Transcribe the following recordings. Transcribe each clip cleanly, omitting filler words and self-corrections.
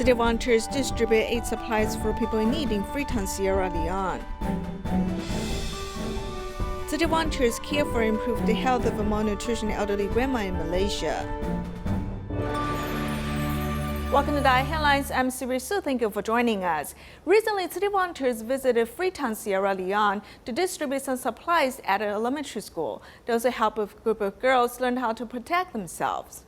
City volunteers distribute aid supplies for people in need in Freetown, Sierra Leone. City volunteers care for and improve the health of a malnutrition elderly grandma in Malaysia. Welcome to DaAi Headlines. I'm Siri Su. Thank you for joining us. Recently, city volunteers visited Freetown, Sierra Leone to distribute some supplies at an elementary school. They also helped a group of girls learn how to protect themselves.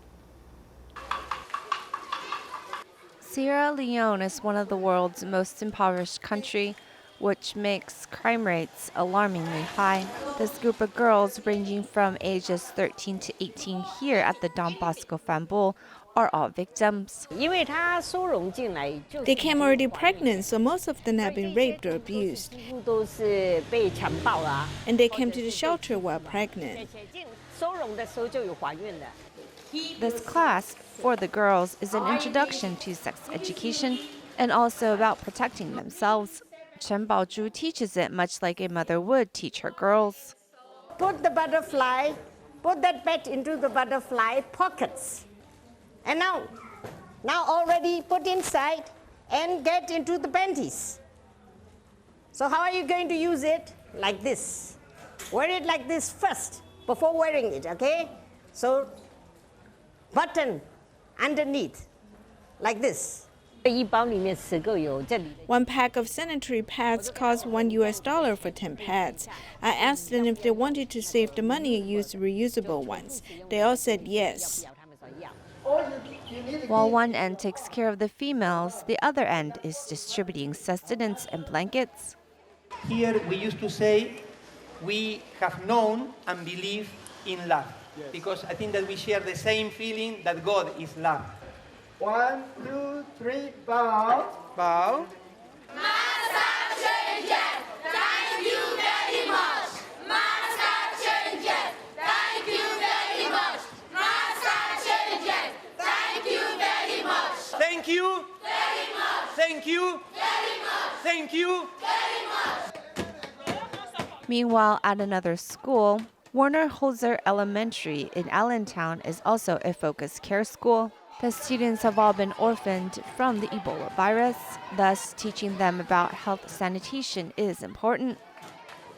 Sierra Leone is one of the world's most impoverished countries, which makes crime rates alarmingly high. This group of girls, ranging from ages 13 to 18 here at the Don Bosco Fambo, are all victims. They came already pregnant, so most of them have been raped or abused. And they came to the shelter while pregnant. This class, for the girls, is an introduction to sex education and also about protecting themselves. Chen Baozhu teaches it much like a mother would teach her girls. Put the butterfly, put that pet into the butterfly pockets. And now already put inside and get into the panties. So how are you going to use it? Like this. Wear it like this first before wearing it, okay? So button underneath, like this. One pack of sanitary pads cost $1 for 10 pads. I asked them if they wanted to save the money and use reusable ones. They all said yes. While one end takes care of the females, the other end is distributing sustenance and blankets. Here we used to say we have known and believe in love, because I think that we share the same feeling that God is love. 1, 2, 3, bow. Bow. Master changes. Thank you very much. Master changes. Thank you very much. Master changes. Thank you very much. Thank you. Very much. Thank you. Very much. Thank you. Very much. Meanwhile, at another school, Warner Holzer Elementary in Allentown is also a focused care school. The students have all been orphaned from the Ebola virus, thus teaching them about health sanitation is important.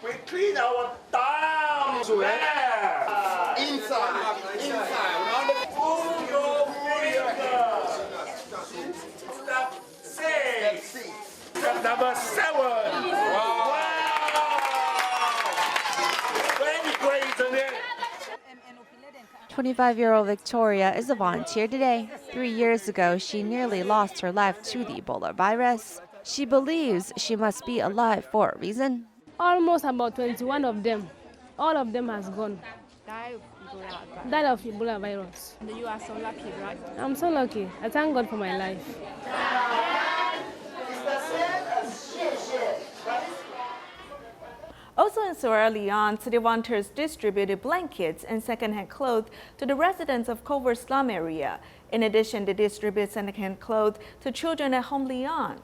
We clean our down. Inside. Move your finger. Step 6. Step number 7. Wow. Very great today. 25-year-old Victoria is a volunteer today. 3 years ago, she nearly lost her life to the Ebola virus. She believes she must be alive for a reason. Almost about 21 of them. All of them has gone. Died of Ebola virus. You are so lucky, right? I'm so lucky. I thank God for my life. Also in Sierra Leone, city volunteers distributed blankets and second-hand clothes to the residents of Culvert slum area. In addition, they distributed second-hand clothes to children at Home Leone.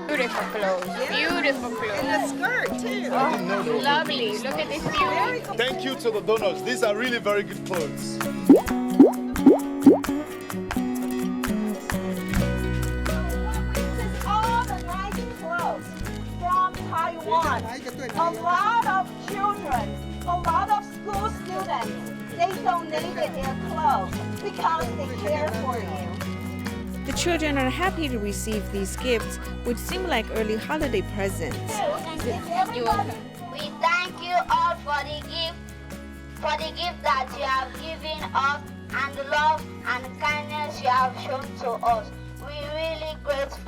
Beautiful clothes. Beautiful clothes. And the skirt too. Oh, lovely. Look at this beauty. Thank you to the donors. These are really very good clothes. All the nice clothes from Taiwan. A lot of children, a lot of school students, they donated their clothes because they care for you. The children are happy to receive these gifts, which seem like early holiday presents. We thank you all for the gift that you have given us, and the love and kindness you have shown to us. We're really grateful.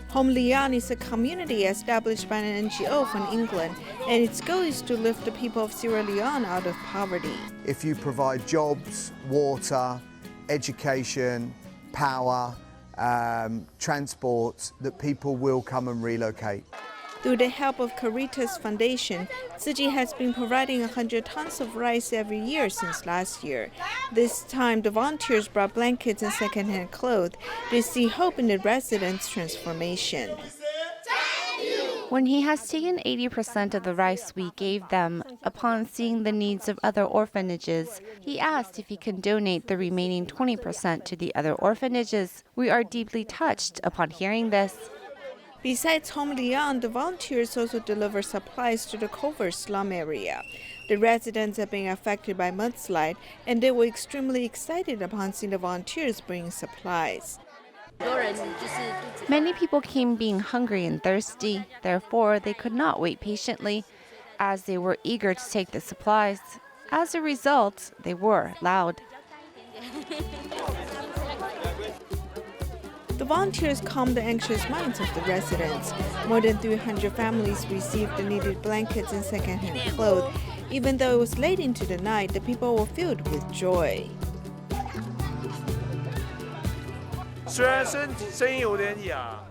Home Leone is a community established by an NGO from England, and its goal is to lift the people of Sierra Leone out of poverty. If you provide jobs, water, education, power, transport, that people will come and relocate. Through the help of Caritas Foundation, Tzu Chi has been providing 100 tons of rice every year since last year. This time, the volunteers brought blankets and second-hand clothes. They see hope in the residents' transformation. Thank you. When he has taken 80% of the rice we gave them, upon seeing the needs of other orphanages, he asked if he can donate the remaining 20% to the other orphanages. We are deeply touched upon hearing this. Besides Home Leone, the volunteers also deliver supplies to the Culvert slum area. The residents have been affected by mudslide, and they were extremely excited upon seeing the volunteers bringing supplies. Many people came being hungry and thirsty. Therefore, they could not wait patiently, as they were eager to take the supplies. As a result, they were loud. The volunteers calmed the anxious minds of the residents. More than 300 families received the needed blankets and second-hand clothes. Even though it was late into the night, the people were filled with joy.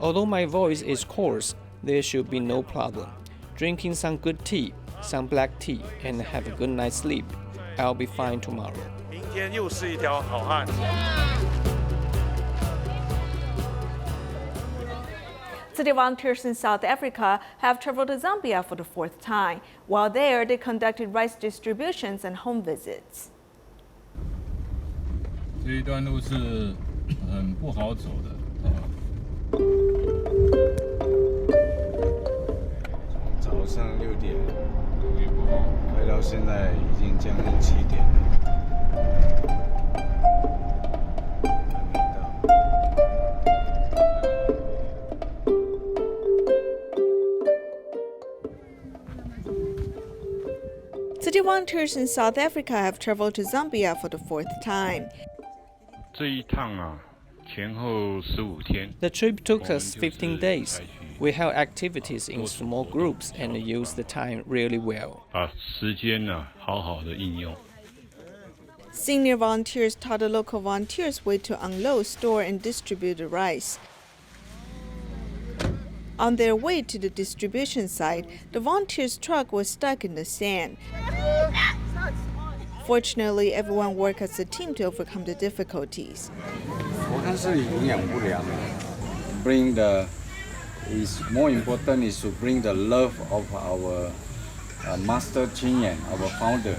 Although my voice is coarse, there should be no problem. Drinking some good tea, some black tea, and have a good night's sleep. I'll be fine tomorrow. City volunteers in South Africa have traveled to Zambia for the 4th time. While there, they conducted rice distributions and home visits. 这一段路是很不好走的。早上6点开到现在已经将近7点了。 City volunteers in South Africa have traveled to Zambia for the 4th time. 这一趟啊，前后15天。 The trip took us 15 days. We held activities in small groups and used the time really well. 把时间呢好好的应用。 Senior volunteers taught the local volunteers way to unload, store, and distribute the rice. On their way to the distribution site, the volunteers' truck was stuck in the sand. Fortunately, everyone worked as a team to overcome the difficulties. 我看是营养不良。Bring the is more important is to bring the love of our master Chin Yan, our founder,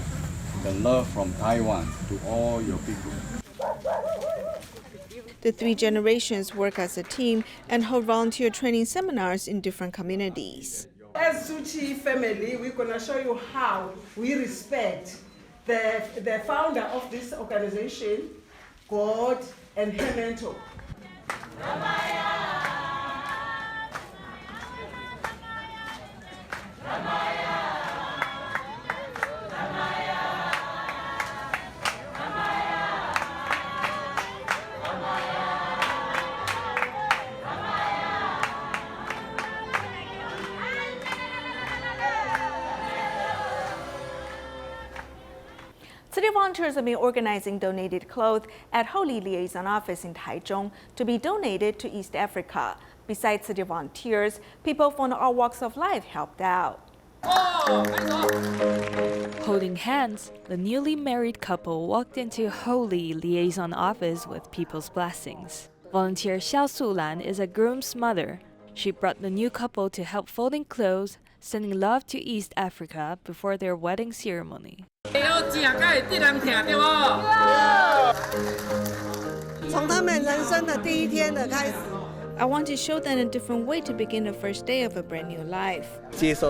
the love from Taiwan to all your people. The 3 generations work as a team and hold volunteer training seminars in different communities. As Tzu Chi family, we're going to show you how we respect the founder of this organization, God, and her mentor. City volunteers have been organizing donated clothes at Holy Liaison Office in Taichung to be donated to East Africa. Besides city volunteers, people from all walks of life helped out. Holding hands, the newly married couple walked into Holy Liaison Office with people's blessings. Volunteer Xiao Sulan is a groom's mother. She brought the new couple to help folding clothes, sending love to East Africa before their wedding ceremony. I want to show them a different way to begin the first day of a brand new life. It's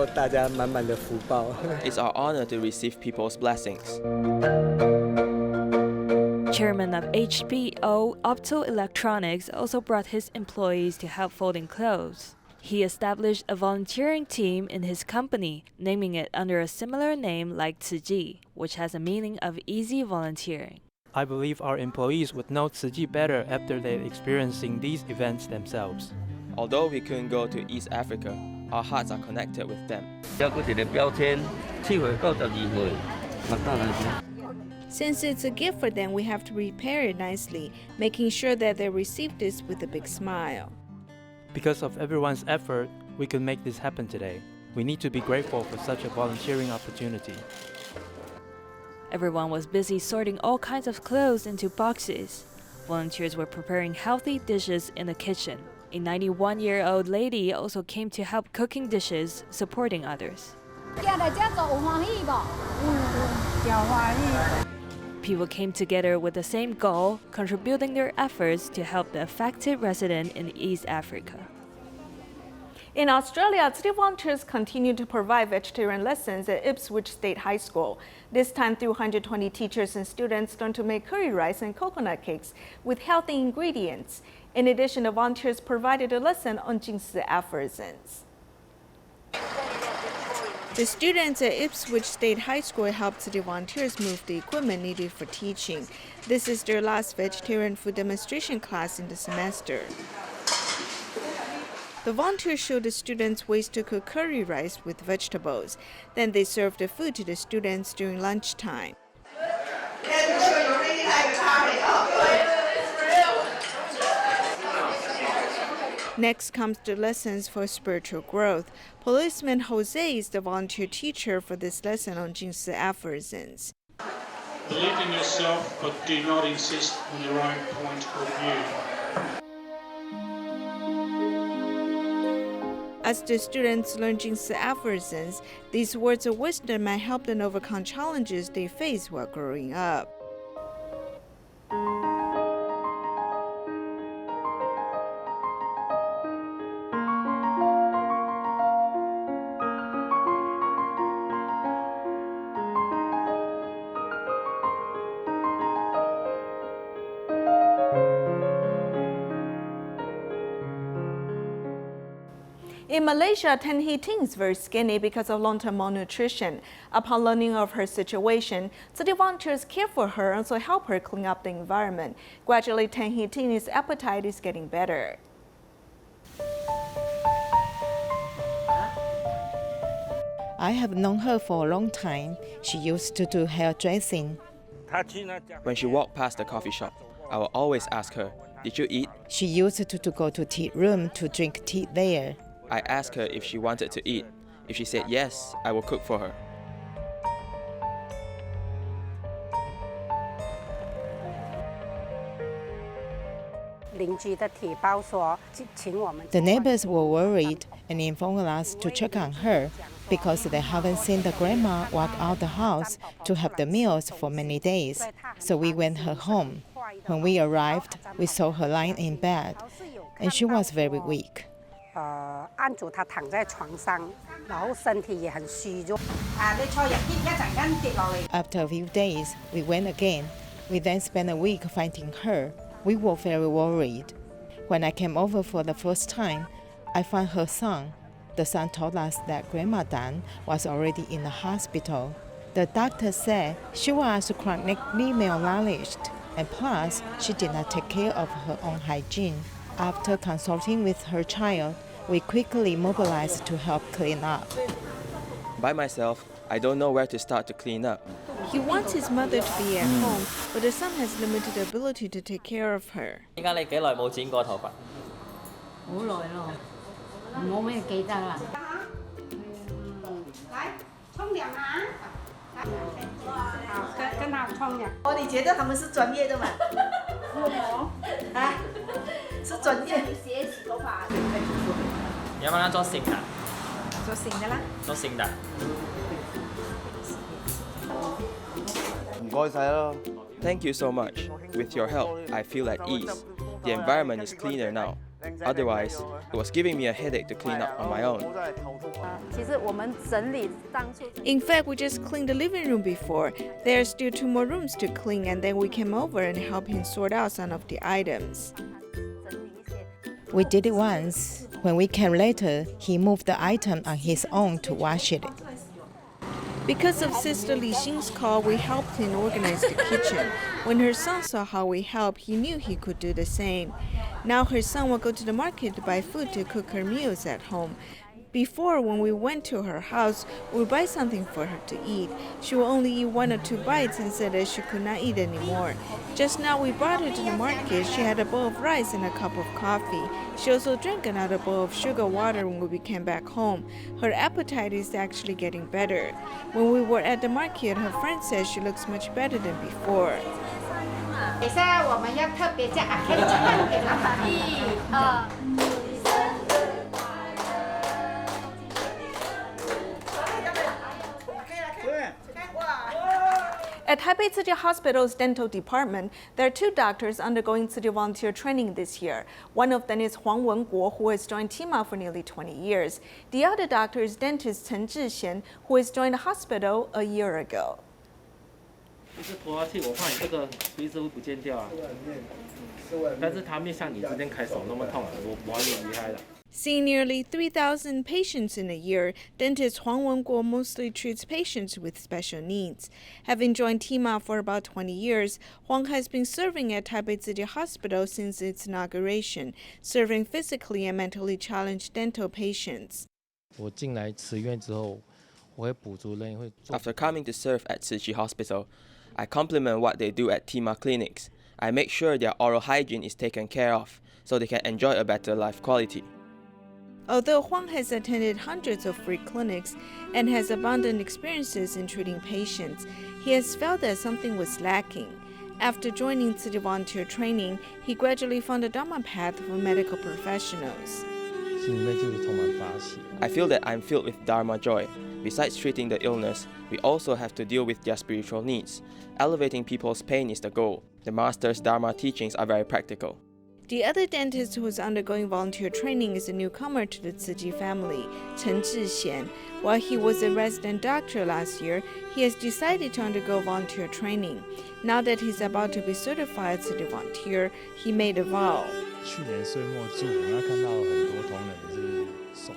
our honor to receive people's blessings. Chairman of HBO Optoelectronics also brought his employees to help folding clothes. He established a volunteering team in his company, naming it under a similar name like Tzu Chi, which has a meaning of easy volunteering. I believe our employees would know Tzu Chi better after they're experiencing these events themselves. Although we couldn't go to East Africa, our hearts are connected with them. Since it's a gift for them, we have to prepare it nicely, making sure that they receive this with a big smile. Because of everyone's effort, we could make this happen today. We need to be grateful for such a volunteering opportunity. Everyone was busy sorting all kinds of clothes into boxes. Volunteers were preparing healthy dishes in the kitchen. A 91-year-old lady also came to help cooking dishes, supporting others. People came together with the same goal, contributing their efforts to help the affected resident in East Africa. In Australia, city volunteers continue to provide vegetarian lessons at Ipswich State High School. This time, 320 teachers and students learned to make curry rice and coconut cakes with healthy ingredients. In addition, the volunteers provided a lesson on Jingsi aphorisms. The students at Ipswich State High School helped city volunteers move the equipment needed for teaching. This is their last vegetarian food demonstration class in the semester. The volunteers showed the students ways to cook curry rice with vegetables. Then they served the food to the students during lunchtime. Next comes the lessons for spiritual growth. Policeman Jose is the volunteer teacher for this lesson on Jingsi aphorisms. Believe in yourself, but do not insist on your own point of view. As the students learn Jingsi aphorisms, these words of wisdom might help them overcome challenges they face while growing up. In Malaysia, Tan Hee Ting is very skinny because of long-term malnutrition. Upon learning of her situation, city volunteers care for her and also help her clean up the environment. Gradually, Tan Hee Ting's appetite is getting better. I have known her for a long time. She used to do hairdressing. When she walked past the coffee shop, I will always ask her, "Did you eat?" She used to go to tea room to drink tea there. I asked her if she wanted to eat. If she said yes, I will cook for her. The neighbors were worried and informed us to check on her because they haven't seen the grandma walk out the house to have the meals for many days. So we went her home. When we arrived, we saw her lying in bed, and she was very weak. After a few days, we went again. We then spent a week finding her. We were very worried. When I came over for the first time, I found her son. The son told us that Grandma Dan was already in the hospital. The doctor said she was chronically malnourished, and plus, she did not take care of her own hygiene. After consulting with her child, we quickly mobilized to help clean up. By myself, I don't know where to start to clean up. He wants his mother to be at home, but the son has limited ability to take care of her. Thank you so much. With your help, I feel at ease. The environment is cleaner now. Otherwise, it was giving me a headache to clean up on my own. In fact, we just cleaned the living room before. There are still 2 more rooms to clean, and then we came over and helped him sort out some of the items. We did it once. When we came later, he moved the item on his own to wash it. Because of Sister Li Xing's call, we helped him organize the kitchen. When her son saw how we helped, he knew he could do the same. Now her son will go to the market to buy food to cook her meals at home. Before, when we went to her house, we would buy something for her to eat. She would only eat 1 or 2 bites and said that she could not eat anymore. Just now we brought her to the market. She had a bowl of rice and a cup of coffee. She also drank another bowl of sugar water when we came back home. Her appetite is actually getting better. When we were at the market, her friend says she looks much better than before. At Taipei Tzu Chi Hospital's dental department, there are 2 doctors undergoing Tzu Chi volunteer training this year. One of them is Huang Wenguo, who has joined TIMA for nearly 20 years. The other doctor is dentist Chen Zhixian, who has joined the hospital a year ago. Seeing nearly 3,000 patients in a year, dentist Huang Wenguo mostly treats patients with special needs. Having joined TIMA for about 20 years, Huang has been serving at Taipei Tzu Chi Hospital since its inauguration, serving physically and mentally challenged dental patients. After coming to serve at Tzu Chi Hospital, I compliment what they do at TIMA clinics. I make sure their oral hygiene is taken care of so they can enjoy a better life quality. Although Huang has attended hundreds of free clinics and has abundant experiences in treating patients, he has felt that something was lacking. After joining Tzu Chi volunteer training, he gradually found a Dharma path for medical professionals. I feel that I'm filled with Dharma joy. Besides treating the illness, we also have to deal with their spiritual needs. Elevating people's pain is the goal. The Master's Dharma teachings are very practical. The other dentist who is undergoing volunteer training is a newcomer to the Tzu Chi family, Chen Zhixian. While he was a resident doctor last year, he has decided to undergo volunteer training. Now that he's about to be certified Tzu Chi volunteer, he made a vow.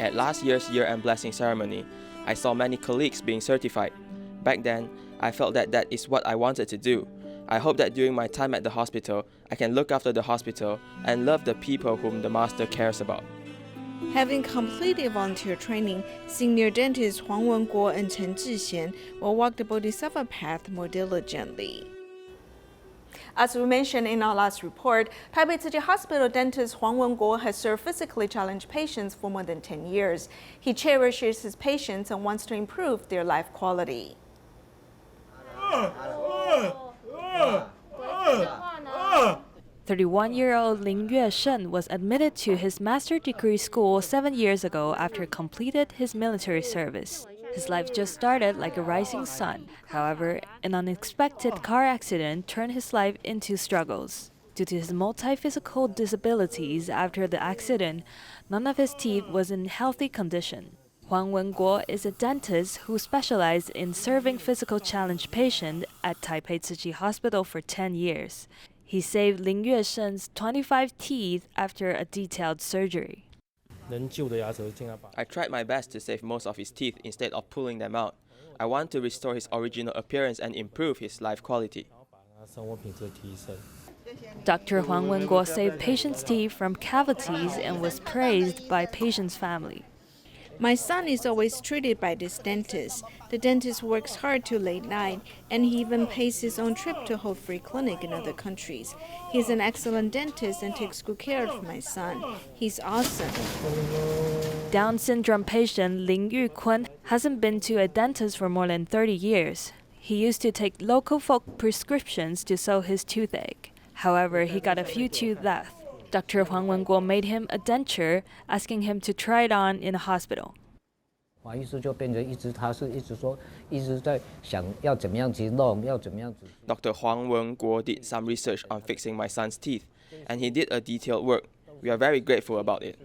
At last year's year-end blessing ceremony, I saw many colleagues being certified. Back then, I felt that that is what I wanted to do. I hope that during my time at the hospital, I can look after the hospital and love the people whom the Master cares about. Having completed volunteer training, senior dentists Huang Wenguo and Chen Zhixian will walk the Bodhisattva path more diligently. As we mentioned in our last report, Taipei Tzu Chi Hospital dentist Huang Wenguo has served physically challenged patients for more than 10 years. He cherishes his patients and wants to improve their life quality. 31-year-old Lin Yueshen was admitted to his master degree school 7 years ago after he completed his military service. His life just started like a rising sun. However, an unexpected car accident turned his life into struggles. Due to his multi-physical disabilities after the accident, none of his teeth was in healthy condition. Huang Wenguo is a dentist who specialized in serving physical challenged patients at Taipei Tzu Chi Hospital for 10 years. He saved Lin Yueshen's 25 teeth after a detailed surgery. I tried my best to save most of his teeth instead of pulling them out. I want to restore his original appearance and improve his life quality. Dr. Huang Wenguo saved patients' teeth from cavities and was praised by patients' family. My son is always treated by this dentist. The dentist works hard till late night, and he even pays his own trip to hold free clinic in other countries. He's an excellent dentist and takes good care of my son. He's awesome. Down syndrome patient Lin Yukun hasn't been to a dentist for more than 30 years. He used to take local folk prescriptions to solve his toothache. However, he got a few tooth left. Dr. Huang Wenguo made him a denture, asking him to try it on in a hospital. Dr. Huang Wenguo did some research on fixing my son's teeth, and he did a detailed work. We are very grateful about it.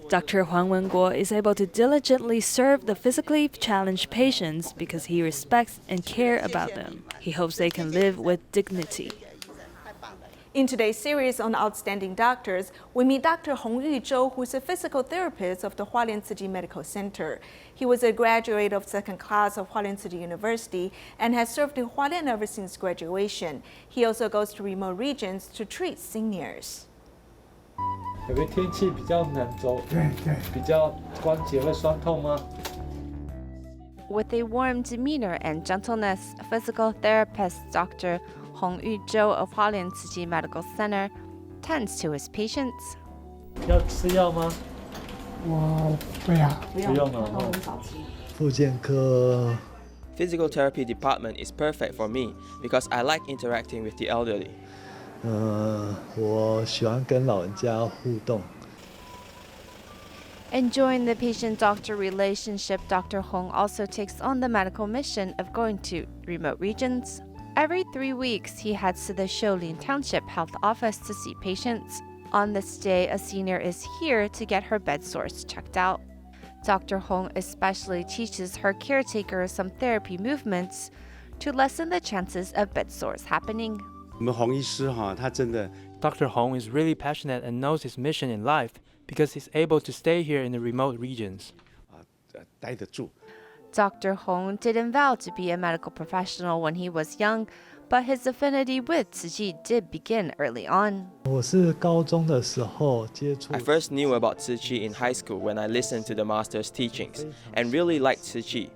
Dr. Huang Wenguo is able to diligently serve the physically challenged patients because he respects and cares about them. He hopes they can live with dignity. In today's series on Outstanding Doctors, we meet Dr. Hong Yuzhou, who is a physical therapist of the Hualien Tzu Chi Medical Center. He was a graduate of second class of Hualien Tzu Chi University and has served in Hualien ever since graduation. He also goes to remote regions to treat seniors. With a warm demeanor and gentleness, physical therapist Dr. Hong Yuzhou of Hualien Tzu Chi Medical Center tends to his patients. Physical therapy department is perfect for me because I like interacting with the elderly. 我喜欢跟老人家互动。Enjoying the patient-doctor relationship, Dr. Hong also takes on the medical mission of going to remote regions. Every 3 weeks, he heads to the Shoulin Township Health Office to see patients. On this day, a senior is here to get her bed sores checked out. Dr. Hong especially teaches her caretakers some therapy movements to lessen the chances of bed sores happening. Dr. Hong is really passionate and knows his mission in life because he's able to stay here in the remote regions. Dr. Hong didn't vow to be a medical professional when he was young, but his affinity with Tzu Chi did begin early on. I first knew about Tzu Chi in high school when I listened to the master's teachings and really liked Tzu Chi.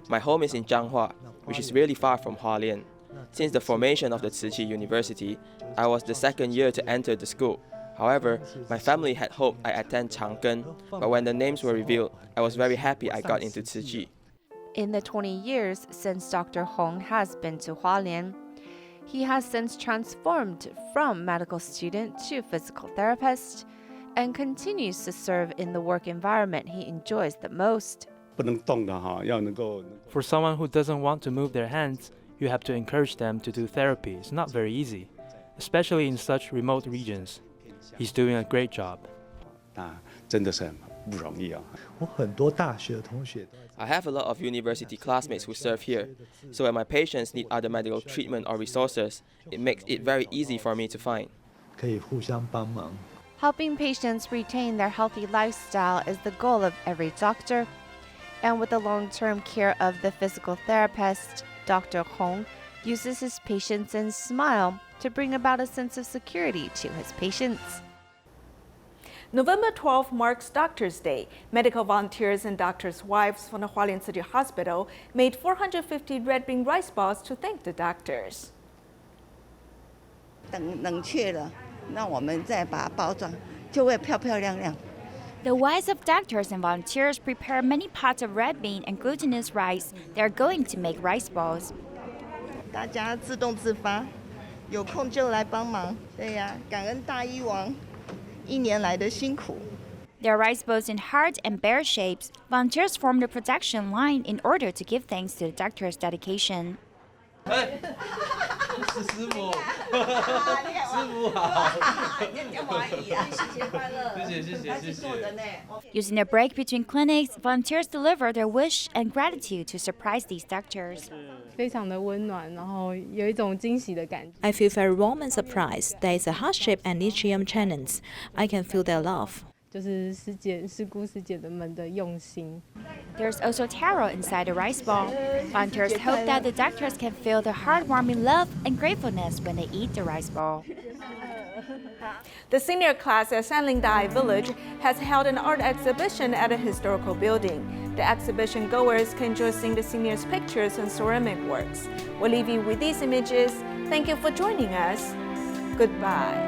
My home is in Changhua, which is really far from Hualien. Since the formation of the Tzu Chi University, I was the second year to enter the school. However, my family had hoped I attend Changgen, but when the names were revealed, I was very happy I got into Tzu Chi. In the 20 years since Dr. Hong has been to Hualien, he has since transformed from medical student to physical therapist and continues to serve in the work environment he enjoys the most. For someone who doesn't want to move their hands, you have to encourage them to do therapy. It's not very easy, especially in such remote regions. He's doing a great job. I have a lot of university classmates who serve here, so when my patients need other medical treatment or resources, it makes it very easy for me to find. Helping patients retain their healthy lifestyle is the goal of every doctor. And with the long-term care of the physical therapist, Dr. Hong uses his patience and smile to bring about a sense of security to his patients. November 12 marks Doctors' Day. Medical volunteers and doctors' wives from the Hualien City Hospital made 450 red bean rice balls to thank the doctors. The wives of doctors and volunteers prepare many pots of red bean and glutinous rice. They are going to make rice balls. There are rice balls in heart and bear shapes. Volunteers form the production line in order to give thanks to the doctor's dedication. Using a break between clinics, volunteers deliver their wish and gratitude to surprise these doctors. I feel very warm and surprised. There is a heart shape and lithium channels. I can feel their love. There's also taro inside the rice ball. Volunteers hope that the doctors can feel the heartwarming love and gratefulness when they eat the rice ball. The senior class at Sanling DaAi Village has held an art exhibition at a historical building. The exhibition goers can enjoy seeing the seniors' pictures and ceramic works. We'll leave you with these images. Thank you for joining us. Goodbye.